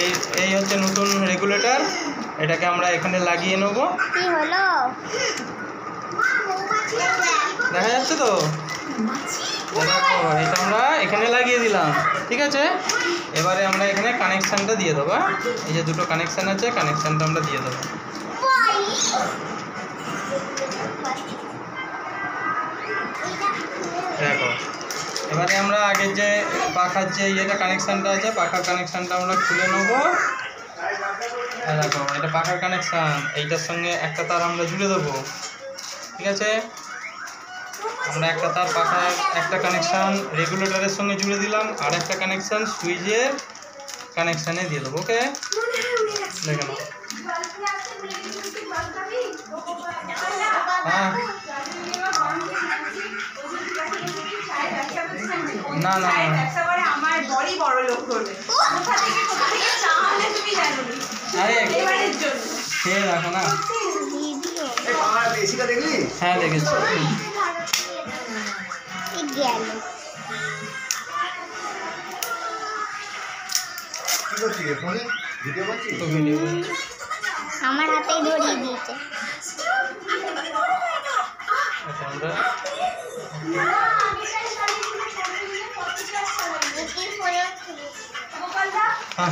এই এই হচ্ছে নতুন রেগুলেটর, এটাকে আমরা এখানে লাগিয়ে নেব। কি হলো? দেখা যাচ্ছে তো? দেখো এটা আমরা এখানে লাগিয়ে দিলাম, ঠিক আছে। এবারে আমরা এখানে কানেকশানটা দিয়ে দেবো। এই যে দুটো কানেকশান আছে, কানেকশানটা আমরা দিয়ে দেবো। দেখো এবারে আমরা আগের যে পাখার যে ইয়েটা কানেকশানটা আছে, পাখার কানেকশানটা আমরা খুলে নেবো। দেখো এটা পাখার কানেকশান, এইটার সঙ্গে একটা তার আমরা জুড়ে দেবো, ঠিক আছে। আমরা একটা তার পাখার একটা কানেকশান রেগুলেটরের সঙ্গে জুড়ে দিলাম, আর একটা কানেকশান সুইচের কানেকশানে দিয়ে দেবো। ওকে, দেখে নাও। হ্যাঁ না না আরে খেয়ে রাখো না। হ্যাঁ দেখেছি। আমার হাতেই ধরিয়ে দিয়েছে। হুম